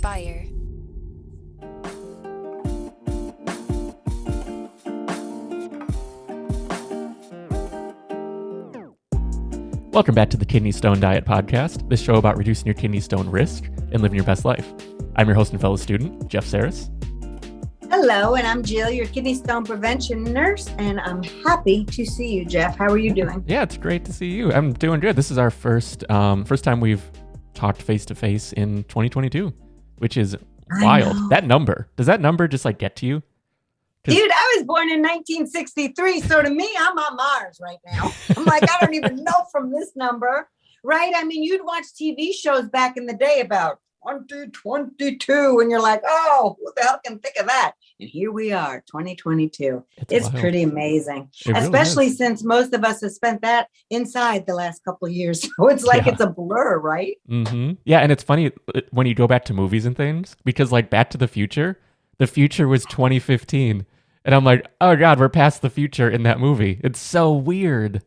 inspire. Welcome back to the Kidney Stone Diet Podcast, this show about reducing your kidney stone risk and living your best life. I'm your host and fellow student, Jeff Saris. Hello, and I'm Jill, your kidney stone prevention nurse, and I'm happy to see you, Jeff. How are you doing? Yeah, it's great to see you. I'm doing good. This is our first time we've talked face-to-face in 2022, which is wild. That number, does that number just like get to you? Dude, I was born in 1963, so to me, I'm on Mars right now. I'm like, I don't even know from this number, right? I mean, you'd watch TV shows back in the day about 2022, and you're like, oh, who the hell can think of that? And here we are, 2022. It's pretty amazing, especially since most of us have spent that inside the last couple of years. So it's like it's a blur, right? Mm-hmm. Yeah, and it's funny when you go back to movies and things, because like Back to the Future was 2015. And I'm like, oh God, we're past the future in that movie. It's so weird.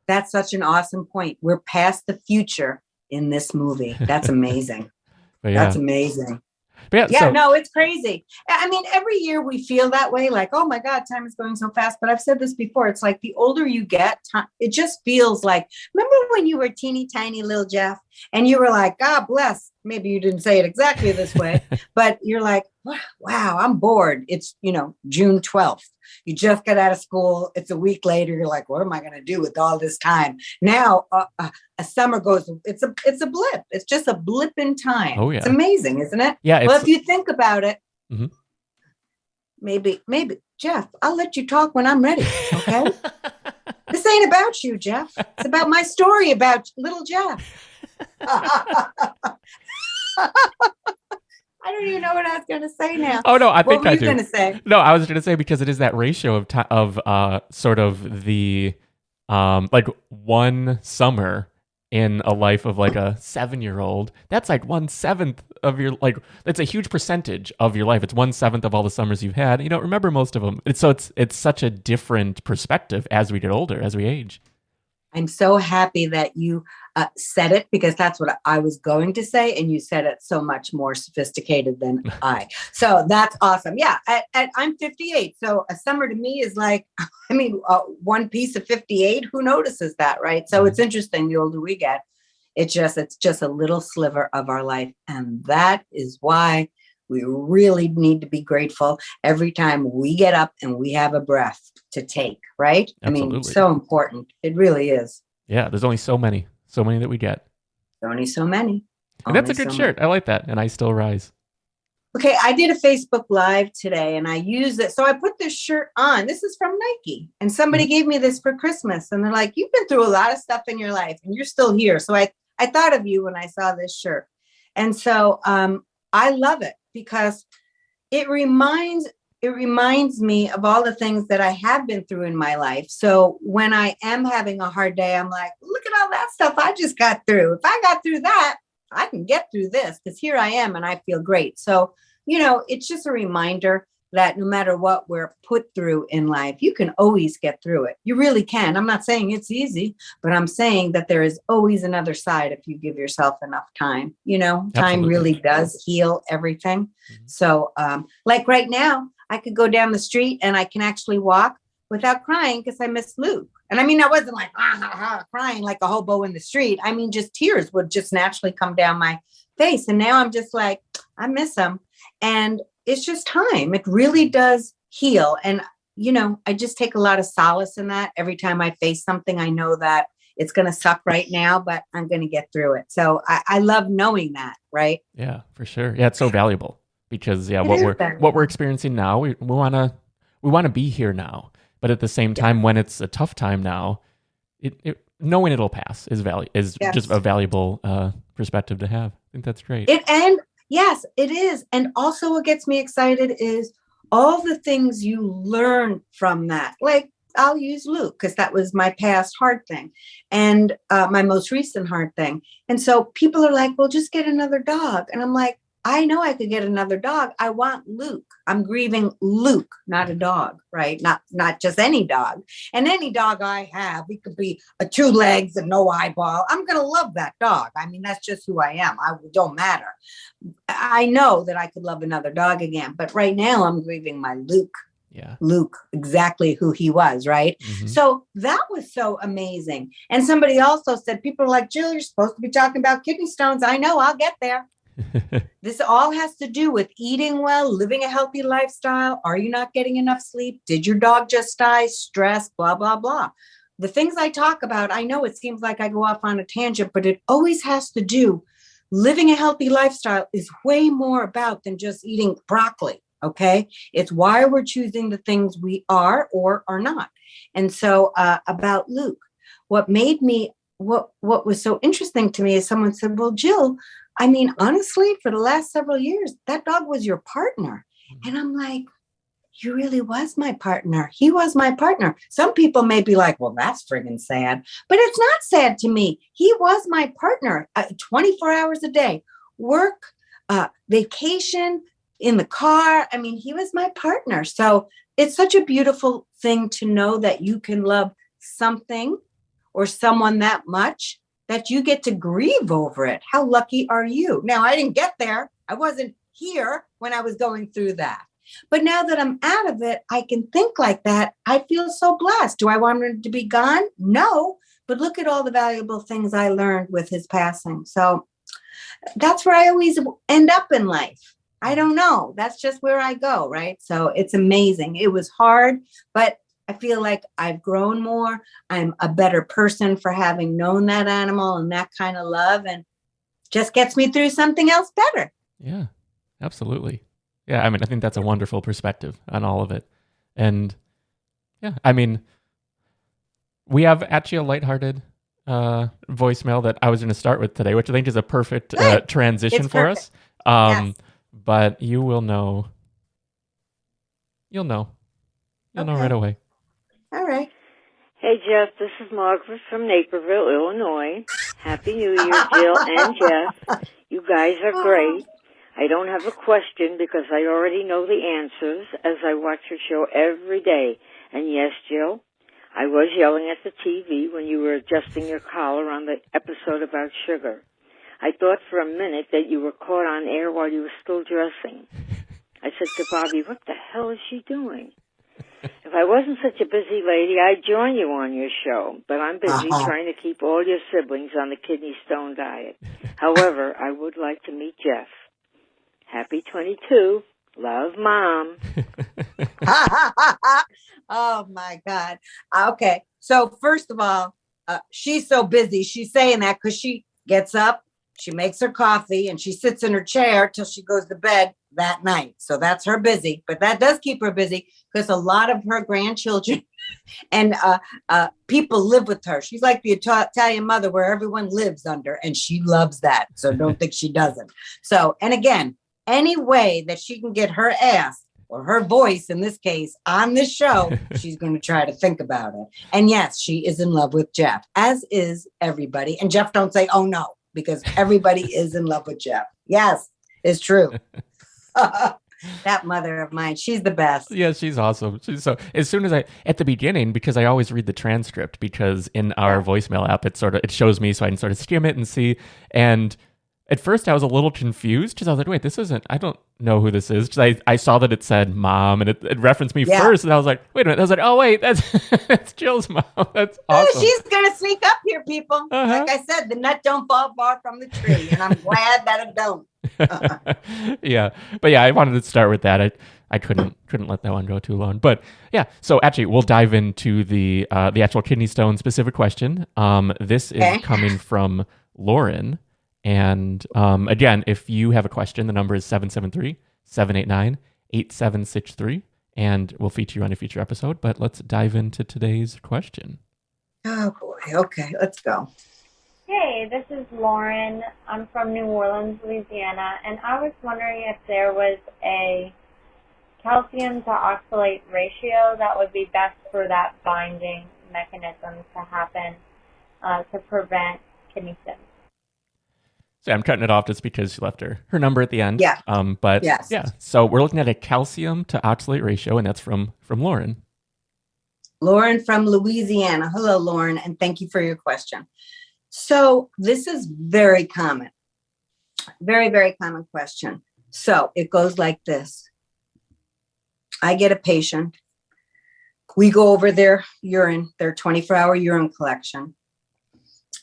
That's such an awesome point. We're past the future in this movie. That's amazing. That's amazing. No, it's crazy. I mean, every year we feel that way, like, oh my God, time is going so fast. But I've said this before. It's like the older you get, it just feels like, remember when you were teeny tiny little Jeff and you were like, God bless. Maybe you didn't say it exactly this way, but you're like, wow, I'm bored. It's, June 12th. You just got out of school. It's a week later. You're like, what am I going to do with all this time? Now a summer goes, it's a blip. It's just a blip in time. Oh, yeah. It's amazing, isn't it? Yeah. Well, if you think about it, maybe, Jeff, I'll let you talk when I'm ready. Okay. This ain't about you, Jeff. It's about my story about little Jeff. I don't even know what I was going to say now. Oh no, I think what were you going to say? No, I was going to say because it is that ratio of sort of the like one summer in a life of like a 7-year-old. That's like 1/7 of your That's a huge percentage of your life. It's 1/7 of all the summers you've had. You don't remember most of them. It's such a different perspective as we get older, as we age. I'm so happy that you said it because that's what I was going to say. And you said it so much more sophisticated than I. So that's awesome. Yeah. I'm 58. So a summer to me is like, one piece of 58, who notices that? Right. So it's interesting. The older we get, it's just a little sliver of our life. And that is why we really need to be grateful every time we get up and we have a breath to take, right? Absolutely. I mean, so important. It really is. Yeah, there's only so many that we get. Only so many. And that's a good shirt. I like that. And I still rise. Okay, I did a Facebook Live today and I used it. So I put this shirt on. This is from Nike. And somebody gave me this for Christmas. And they're like, you've been through a lot of stuff in your life and you're still here. So I thought of you when I saw this shirt. And so I love it because it reminds me of all the things that I have been through in my life. So when I am having a hard day, I'm like, look at all that stuff I just got through. If I got through that, I can get through this because here I am and I feel great. So, it's just a reminder that no matter what we're put through in life, you can always get through it. You really can. I'm not saying it's easy, but I'm saying that there is always another side if you give yourself enough time. Time really does heal everything. Mm-hmm. So like right now, I could go down the street and I can actually walk without crying because I miss Luke. And I wasn't like crying like a hobo in the street. Just tears would just naturally come down my face. And now I'm just like, I miss him. And it's just time. It really does heal. And, I just take a lot of solace in that. Every time I face something, I know that it's going to suck right now, but I'm going to get through it. So I love knowing that. Right. Yeah, for sure. Yeah. It's so valuable because what we're experiencing now, we want to be here now. But at the same time, when it's a tough time now, knowing it'll pass is just a valuable perspective to have. I think that's great. Yes, it is. And also what gets me excited is all the things you learn from that. Like I'll use Luke because that was my past hard thing and my most recent hard thing. And so people are like, well, just get another dog. And I'm like, I know I could get another dog. I want Luke. I'm grieving Luke, not a dog, right? Not just any dog. And any dog I have, it could be a 2 legs and no eyeball. I'm going to love that dog. I mean, that's just who I am. It don't matter. I know that I could love another dog again, but right now I'm grieving my Luke. Yeah. Luke, exactly who he was, right? Mm-hmm. So that was so amazing. And somebody also said, people are like, Jill, you're supposed to be talking about kidney stones. I know, I'll get there. This all has to do with eating well, living a healthy lifestyle. Are you not getting enough sleep? Did your dog just die? Stress, blah, blah, blah. The things I talk about, I know it seems like I go off on a tangent, but it always has to do. Living a healthy lifestyle is way more about than just eating broccoli. Okay. It's why we're choosing the things we are or are not. And so about Luke, what was so interesting to me is someone said, well, Jill, I mean, honestly, for the last several years, that dog was your partner. And I'm like, he really was my partner. He was my partner. Some people may be like, well, that's friggin' sad, but it's not sad to me. He was my partner 24 hours a day, work, vacation, in the car. I mean, he was my partner. So it's such a beautiful thing to know that you can love something or someone that much that you get to grieve over it. How lucky are you? Now, I didn't get there. I wasn't here when I was going through that. But now that I'm out of it, I can think like that. I feel so blessed. Do I want him to be gone? No. But look at all the valuable things I learned with his passing. So that's where I always end up in life. I don't know. That's just where I go, right? So it's amazing. It was hard, but I feel like I've grown more. I'm a better person for having known that animal and that kind of love, and just gets me through something else better. Yeah, absolutely. Yeah, I mean, I think that's a wonderful perspective on all of it. And yeah, I mean, we have actually a lighthearted voicemail that I was going to start with today, which I think is a perfect transition for us. Yes. But you will know. You'll know right away. All right. Hey, Jeff, this is Margaret from Naperville, Illinois. Happy New Year, Jill and Jeff. You guys are great. I don't have a question because I already know the answers as I watch your show every day. And yes, Jill, I was yelling at the TV when you were adjusting your collar on the episode about sugar. I thought for a minute that you were caught on air while you were still dressing. I said to Bobby, what the hell is she doing? If I wasn't such a busy lady, I'd join you on your show. But I'm busy trying to keep all your siblings on the kidney stone diet. However, I would like to meet Jeff. Happy 22. Love, Mom. Oh, my God. Okay. So first of all, she's so busy. She's saying that because she gets up, she makes her coffee, and she sits in her chair till she goes to bed that night. So that's her busy. But that does keep her busy because a lot of her grandchildren and people live with her. She's like the Italian mother where everyone lives under, and she loves that. So don't think she doesn't. So, and again, any way that she can get her ass or her voice, in this case, on this show, she's going to try to think about it. And yes, she is in love with Jeff, as is everybody. And Jeff, don't say, oh no, because everybody is in love with Jeff. Yes, it's true. That mother of mine, she's the best. Yeah, she's awesome. So as soon as at the beginning, because I always read the transcript, because in our voicemail app, it shows me so I can sort of skim it and see. And at first I was a little confused because I was like, wait, I don't know who this is. Because I saw that it said mom and it referenced me first. And I was like, wait a minute. I was like, oh, wait, that's Jill's mom. That's awesome. She's going to sneak up here, people. Like I said, the nut don't fall far from the tree. And I'm glad that it don't. Yeah. But yeah, I wanted to start with that. I couldn't let that one go too long. But yeah, so actually we'll dive into the actual kidney stone specific question. This is coming from Lauren. And again, if you have a question, the number is 773-789-8763, and we'll feature you on a future episode. But let's dive into today's question. Oh, boy. Okay, let's go. Hey, this is Lauren. I'm from New Orleans, Louisiana, and I was wondering if there was a calcium to oxalate ratio that would be best for that binding mechanism to happen to prevent kidney stones. So I'm cutting it off just because she left her number at the end. Yeah. But Yes. yeah, so we're looking at a calcium to oxalate ratio, and that's from Lauren. Lauren from Louisiana. Hello, Lauren, and thank you for your question. So this is very common. Very, very common question. So it goes like this. I get a patient. We go over their urine, their 24-hour urine collection.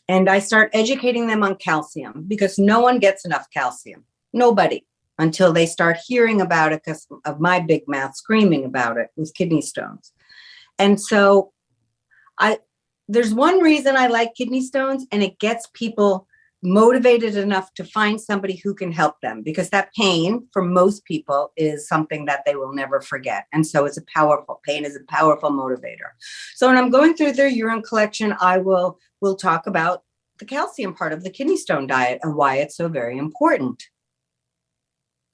And I start educating them on calcium because no one gets enough calcium. Nobody, until they start hearing about it because of my big mouth screaming about it with kidney stones. And so there's one reason I like kidney stones, and it gets people motivated enough to find somebody who can help them, because that pain for most people is something that they will never forget. And so pain is a powerful motivator. So when I'm going through their urine collection, we'll talk about the calcium part of the kidney stone diet and why it's so very important.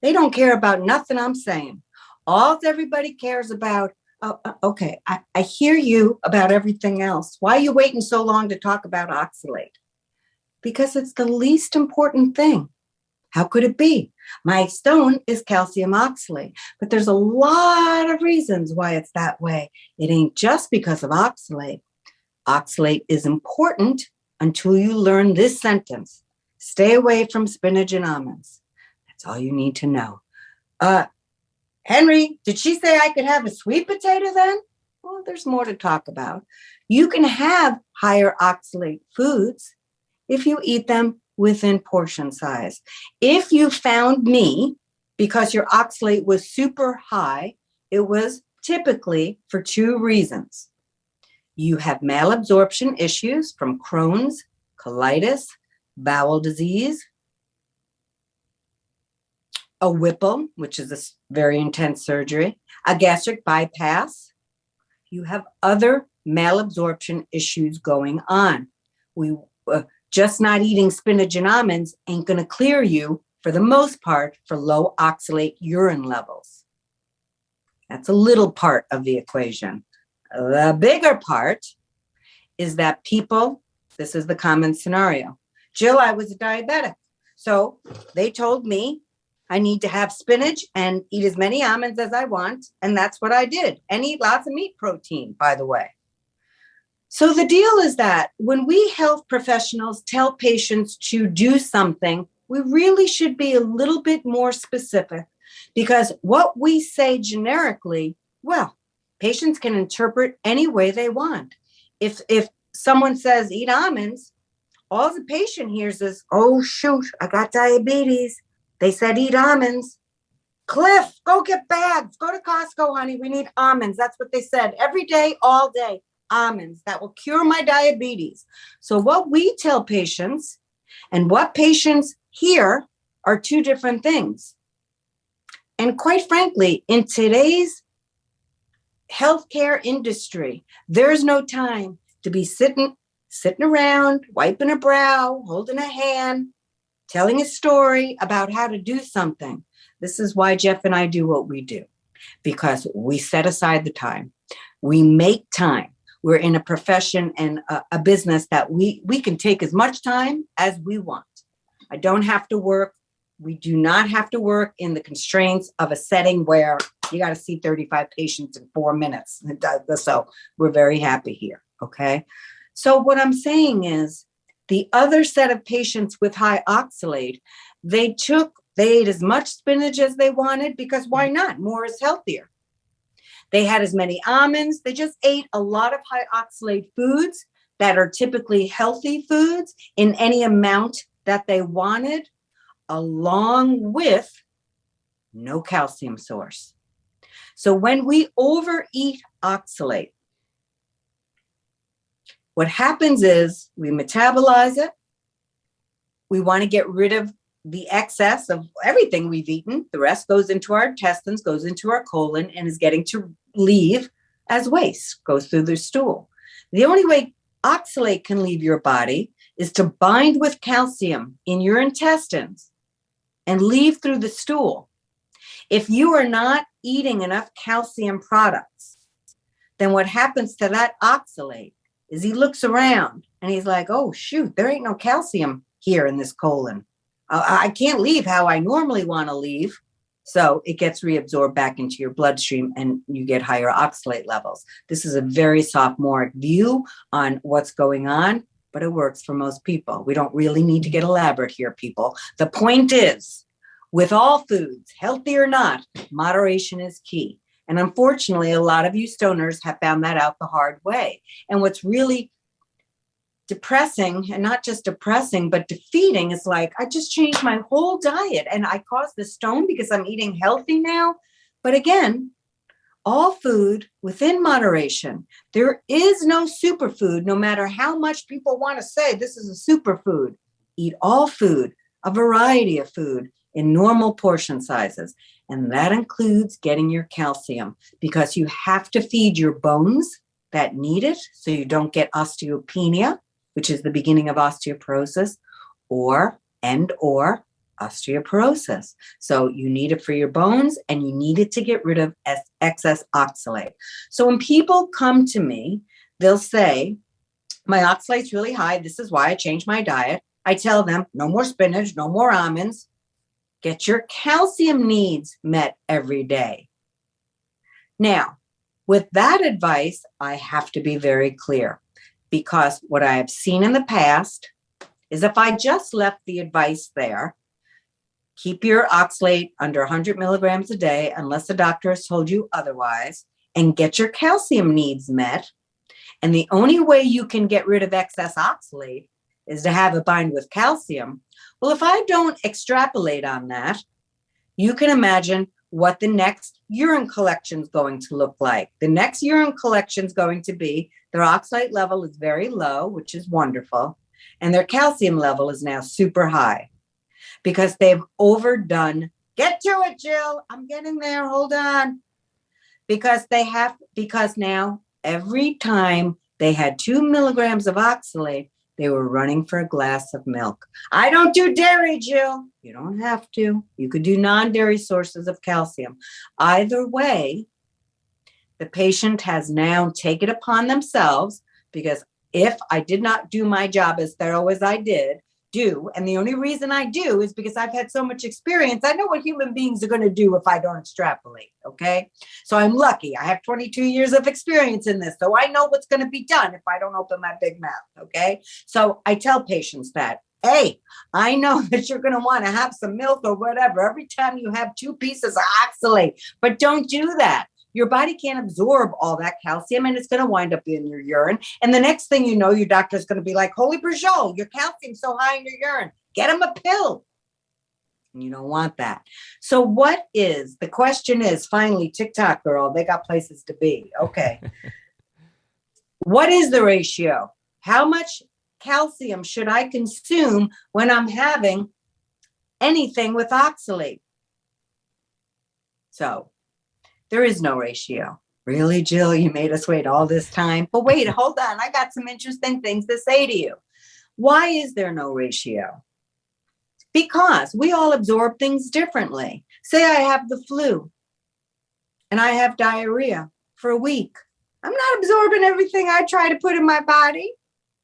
They don't care about nothing I'm saying. All everybody cares about, okay, I hear you about everything else. Why are you waiting so long to talk about oxalate? Because it's the least important thing. How could it be? My stone is calcium oxalate, but there's a lot of reasons why it's that way. It ain't just because of oxalate. Oxalate is important until you learn this sentence. Stay away from spinach and almonds. That's all you need to know. Henry, did she say I could have a sweet potato then? Well, there's more to talk about. You can have higher oxalate foods if you eat them within portion size. If you found me because your oxalate was super high, it was typically for two reasons. You have malabsorption issues from Crohn's, colitis, bowel disease, a Whipple, which is a very intense surgery, a gastric bypass. You have other malabsorption issues going on. Just not eating spinach and almonds ain't going to clear you, for the most part, for low oxalate urine levels. That's a little part of the equation. The bigger part is that people, this is the common scenario. Jill, I was a diabetic. So they told me I need to have spinach and eat as many almonds as I want. And that's what I did. And eat lots of meat protein, by the way. So the deal is that when we health professionals tell patients to do something, we really should be a little bit more specific, because what we say generically, well, patients can interpret any way they want. If someone says eat almonds, all the patient hears is, oh, shoot, I got diabetes. They said eat almonds. Cliff, go get bags. Go to Costco, honey. We need almonds. That's what they said every day, all day. Almonds that will cure my diabetes. So what we tell patients and what patients hear are two different things. And quite frankly, in today's healthcare industry, there's no time to be sitting around, wiping a brow, holding a hand, telling a story about how to do something. This is why Jeff and I do what we do, because we set aside the time. We make time. We're in a profession and a business that we can take as much time as we want. I don't have to work. We do not have to work in the constraints of a setting where you got to see 35 patients in 4 minutes. So we're very happy here. Okay. So what I'm saying is the other set of patients with high oxalate, they ate as much spinach as they wanted, because why not? More is healthier. They had as many almonds. They just ate a lot of high oxalate foods that are typically healthy foods in any amount that they wanted, along with no calcium source. So when we overeat oxalate, what happens is we metabolize it. We want to get rid of the excess of everything we've eaten. The rest goes into our intestines, goes into our colon, and is getting to leave as waste, goes through the stool. The only way oxalate can leave your body is to bind with calcium in your intestines and leave through the stool. If you are not eating enough calcium products, then what happens to that oxalate is he looks around and he's like, oh, shoot, there ain't no calcium here in this colon. I can't leave how I normally want to leave. So it gets reabsorbed back into your bloodstream and you get higher oxalate levels. This is a very sophomoric view on what's going on, but it works for most people. We don't really need to get elaborate here, people. The point is, with all foods, healthy or not, moderation is key. And unfortunately, a lot of you stoners have found that out the hard way. And what's really depressing, and not just depressing, but defeating, is like, I just changed my whole diet and I caused the stone because I'm eating healthy now. But again, all food within moderation. There is no superfood, no matter how much people want to say this is a superfood. Eat all food, a variety of food in normal portion sizes. And that includes getting your calcium, because you have to feed your bones that need it so you don't get osteopenia, which is the beginning of osteoporosis, or osteoporosis. So you need it for your bones and you need it to get rid of excess oxalate. So when people come to me, they'll say, my oxalate's really high. This is why I changed my diet. I tell them, no more spinach, no more almonds. Get your calcium needs met every day. Now, with that advice, I have to be very clear, because what I have seen in the past is if I just left the advice there, keep your oxalate under 100 milligrams a day, unless the doctor has told you otherwise, and get your calcium needs met. And the only way you can get rid of excess oxalate is to have it bind with calcium. Well, if I don't extrapolate on that, you can imagine what the next urine collection is going to look like. The next urine collection is going to be their oxalate level is very low, which is wonderful, and their calcium level is now super high because they've overdone. Get to it, Jill. I'm getting there. Hold on. Because now every time they had 2 milligrams of oxalate, they were running for a glass of milk. I don't do dairy, Jill. You don't have to. You could do non-dairy sources of calcium. Either way, the patient has now taken it upon themselves, because if I did not do my job as thorough as I do, and the only reason I do is because I've had so much experience, I know what human beings are going to do if I don't extrapolate, okay? So I'm lucky. I have 22 years of experience in this, so I know what's going to be done if I don't open my big mouth, okay? So I tell patients that, hey, I know that you're going to want to have some milk or whatever every time you have 2 pieces of oxalate, but don't do that. Your body can't absorb all that calcium, and it's going to wind up in your urine. And the next thing you know, your doctor's going to be like, holy Peugeot, your calcium's so high in your urine. Get him a pill. And you don't want that. So the question is, finally, TikTok girl, they got places to be. Okay. What is the ratio? How much calcium should I consume when I'm having anything with oxalate? So there is no ratio. Really, Jill, you made us wait all this time. But wait, hold on. I got some interesting things to say to you. Why is there no ratio? Because we all absorb things differently. Say I have the flu and I have diarrhea for a week. I'm not absorbing everything I try to put in my body.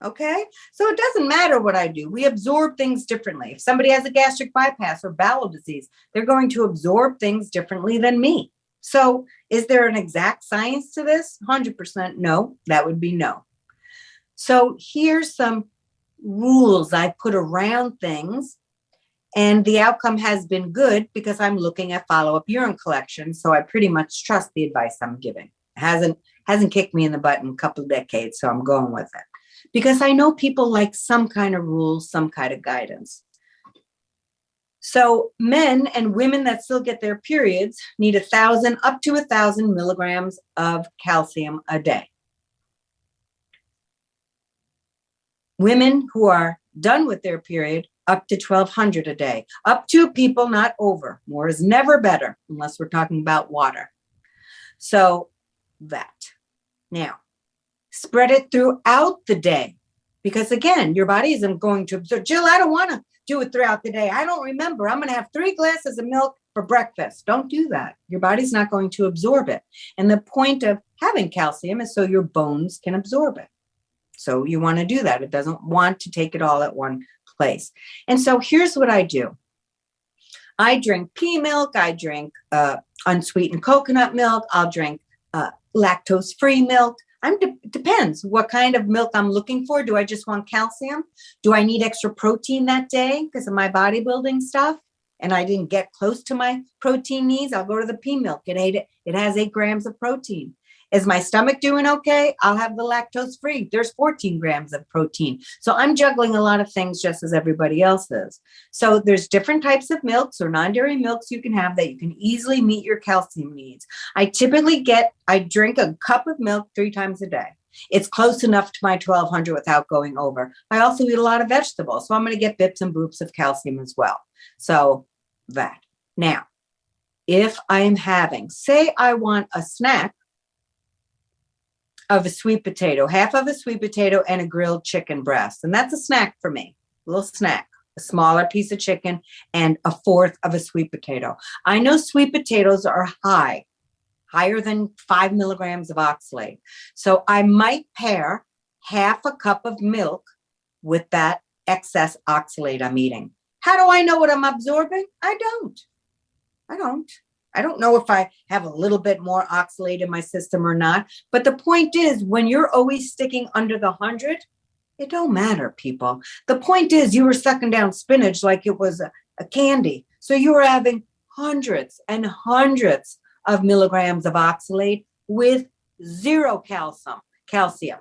Okay? So it doesn't matter what I do. We absorb things differently. If somebody has a gastric bypass or bowel disease, they're going to absorb things differently than me. So is there an exact science to this? 100% no. That would be no. So here's some rules I put around things, and the outcome has been good because I'm looking at follow-up urine collection. So I pretty much trust the advice I'm giving. It hasn't kicked me in the butt in a couple of decades, so I'm going with it. Because I know people like some kind of rules, some kind of guidance. So men and women that still get their periods need 1,000 up to 1,000 milligrams of calcium a day. Women who are done with their period, up to 1,200 a day. Up to, people, not over. More is never better unless we're talking about water. So that. Now, spread it throughout the day. Because again, your body isn't going to absorb. Jill, I don't want to do it throughout the day. I don't remember. I'm going to have 3 glasses of milk for breakfast. Don't do that. Your body's not going to absorb it. And the point of having calcium is so your bones can absorb it. So you want to do that. It doesn't want to take it all at one place. And so here's what I do. I drink pea milk. I drink unsweetened coconut milk. I'll drink lactose-free milk. Depends what kind of milk I'm looking for. Do I just want calcium? Do I need extra protein that day because of my bodybuilding stuff? And I didn't get close to my protein needs, I'll go to the pea milk. It has 8 grams of protein. Is my stomach doing okay? I'll have the lactose free. There's 14 grams of protein. So I'm juggling a lot of things just as everybody else is. So there's different types of milks or non-dairy milks you can have that you can easily meet your calcium needs. I drink a cup of milk 3 times a day. It's close enough to my 1200 without going over. I also eat a lot of vegetables. So I'm going to get bips and boops of calcium as well. So that. Now, if I am having, say I want a snack of a sweet potato, half of a sweet potato and a grilled chicken breast. And that's a snack for me, a little snack, a smaller piece of chicken and a fourth of a sweet potato. I know sweet potatoes are higher than 5 milligrams of oxalate. So I might pair half a cup of milk with that excess oxalate I'm eating. How do I know what I'm absorbing? I don't know if I have a little bit more oxalate in my system or not. But the point is, when you're always sticking under the 100, it don't matter, people. The point is, you were sucking down spinach like it was a candy. So you were having hundreds and hundreds of milligrams of oxalate with 0 calcium.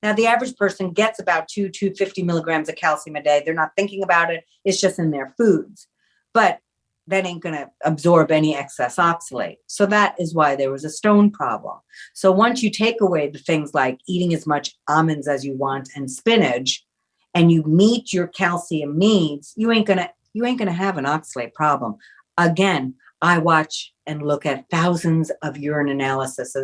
Now, the average person gets about 250 milligrams of calcium a day. They're not thinking about it. It's just in their foods. But that ain't going to absorb any excess oxalate. So that is why there was a stone problem. So once you take away the things like eating as much almonds as you want and spinach, and you meet your calcium needs, you ain't gonna have an oxalate problem. Again, I watch and look at thousands of urine analyses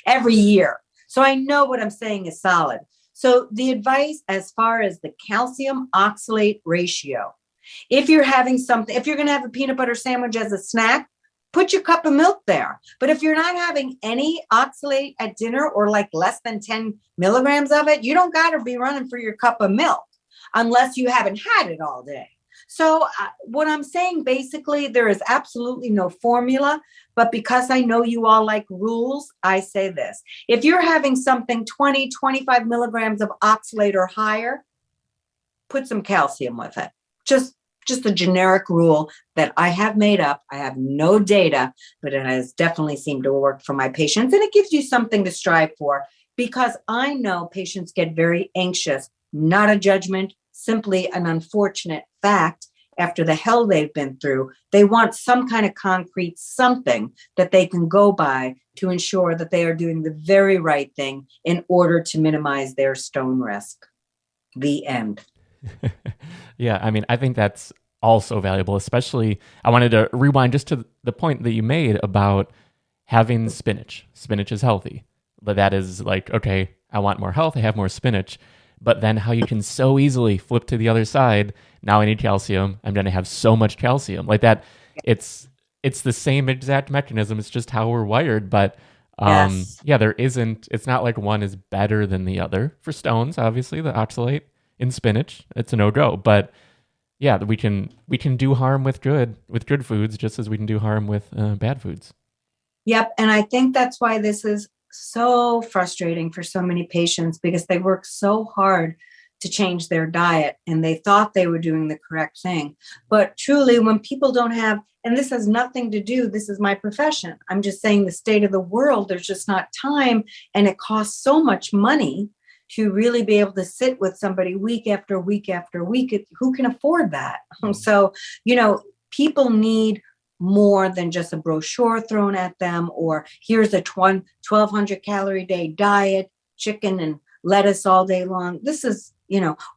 every year. So I know what I'm saying is solid. So the advice as far as the calcium oxalate ratio, if you're having something, if you're going to have a peanut butter sandwich as a snack, put your cup of milk there. But if you're not having any oxalate at dinner or like less than 10 milligrams of it, you don't got to be running for your cup of milk unless you haven't had it all day. So what I'm saying, basically, there is absolutely no formula, but because I know you all like rules, I say this. If you're having something 20, 25 milligrams of oxalate or higher, put some calcium with it. Just a generic rule that I have made up. I have no data, but it has definitely seemed to work for my patients. And it gives you something to strive for because I know patients get very anxious, not a judgment, simply an unfortunate fact. After the hell they've been through, they want some kind of concrete something that they can go by to ensure that they are doing the very right thing in order to minimize their stone risk. The end. Yeah, I mean, I think that's also valuable, especially I wanted to rewind just to the point that you made about having spinach. Spinach is healthy, but that is like, okay, I want more health, I have more spinach. But then how you can so easily flip to the other side. Now I need calcium. I'm going to have so much calcium like that. It's the same exact mechanism. It's just how we're wired. But Yes. yeah, it's not like one is better than the other. For stones, obviously, the oxalate in spinach, it's a no-go. But yeah, we can do harm with good foods just as we can do harm with bad foods. Yep. And I think that's why this is so frustrating for so many patients because they work so hard to change their diet and they thought they were doing the correct thing. But truly, when people don't have, and this has nothing to do, this is my profession. I'm just saying the state of the world, there's just not time and it costs so much money to really be able to sit with somebody week after week after week. Who can afford that? So, people need more than just a brochure thrown at them or here's a 1,200 calorie day diet, chicken and lettuce all day long. This is,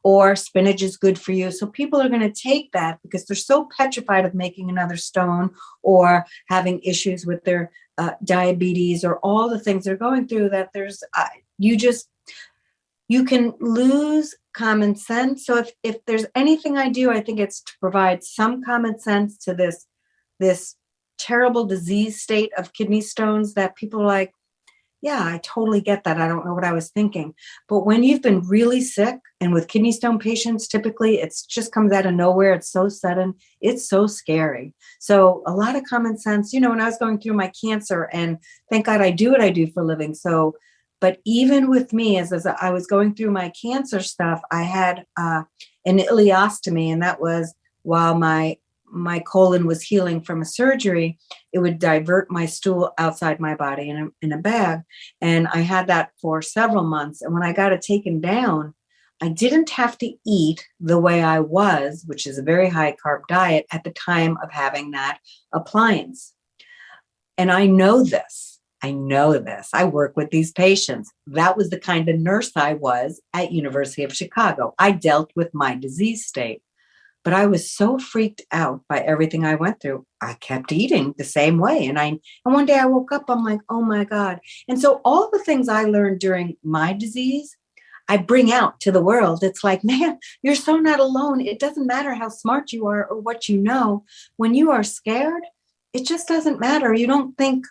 or spinach is good for you. So people are going to take that because they're so petrified of making another stone or having issues with their diabetes or all the things they're going through that there's, you can lose common sense. So if there's anything I do, I think it's to provide some common sense to this terrible disease state of kidney stones that people are like, yeah, I totally get that. I don't know what I was thinking. But when you've been really sick, and with kidney stone patients, typically it's just comes out of nowhere. It's so sudden. It's so scary. So a lot of common sense, when I was going through my cancer, and thank God I do what I do for a living. So, but even with me, as I was going through my cancer stuff, I had an ileostomy, and that was while my colon was healing from a surgery. It would divert my stool outside my body in a bag. And I had that for several months. And when I got it taken down, I didn't have to eat the way I was, which is a very high carb diet at the time of having that appliance. And I know this. I work with these patients. That was the kind of nurse I was at University of Chicago. I dealt with my disease state. But I was so freaked out by everything I went through. I kept eating the same way. And one day I woke up, I'm like, oh my God. And so all the things I learned during my disease, I bring out to the world. It's like, man, you're so not alone. It doesn't matter how smart you are or what you know. When you are scared, it just doesn't matter. You don't think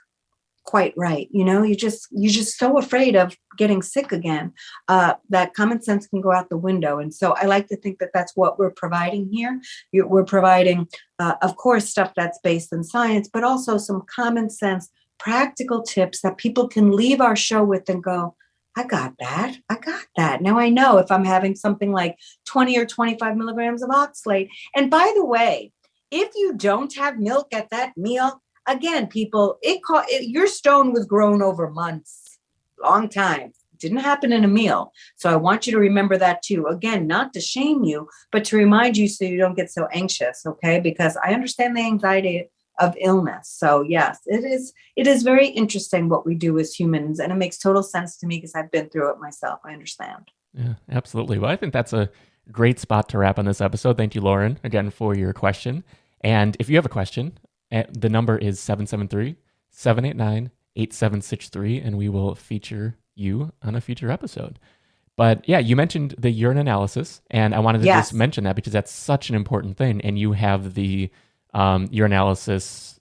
quite right. You're just so afraid of getting sick again, that common sense can go out the window. And so I like to think that that's what we're providing here. We're providing, of course, stuff that's based in science, but also some common sense, practical tips that people can leave our show with and go, I got that. Now I know if I'm having something like 20 or 25 milligrams of oxalate. And by the way, if you don't have milk at that meal, again, people, your stone was grown over months, long time. It didn't happen in a meal. So I want you to remember that too. Again, not to shame you, but to remind you so you don't get so anxious, okay? Because I understand the anxiety of illness. So yes, it is very interesting what we do as humans, and it makes total sense to me because I've been through it myself. I understand. Yeah, absolutely. Well, I think that's a great spot to wrap on this episode. Thank you, Lauren, again for your question. And if you have a question, the number is 773-789-8763, and we will feature you on a future episode. But yeah, you mentioned the urine analysis, and I wanted to just mention that because that's such an important thing. And you have the urinalysis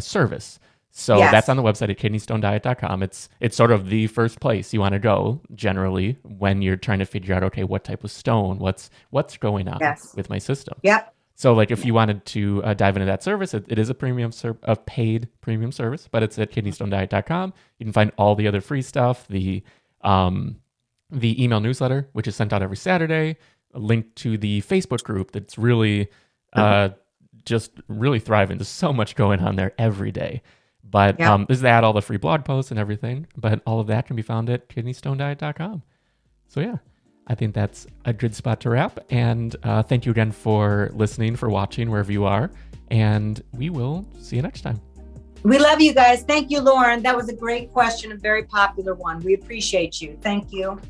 service. So that's on the website at kidneystonediet.com. It's sort of the first place you want to go generally when you're trying to figure out, okay, what type of stone, what's going on with my system. Yep. So like if you wanted to dive into that service, it is a paid premium service, but it's at kidneystonediet.com. You can find all the other free stuff, the email newsletter, which is sent out every Saturday, a link to the Facebook group that's really just really thriving. There's so much going on there every day. But this is all the free blog posts and everything. But all of that can be found at kidneystonediet.com. So yeah, I think that's a good spot to wrap. And thank you again for listening, for watching wherever you are. And we will see you next time. We love you guys. Thank you, Lauren. That was a great question, a very popular one. We appreciate you. Thank you.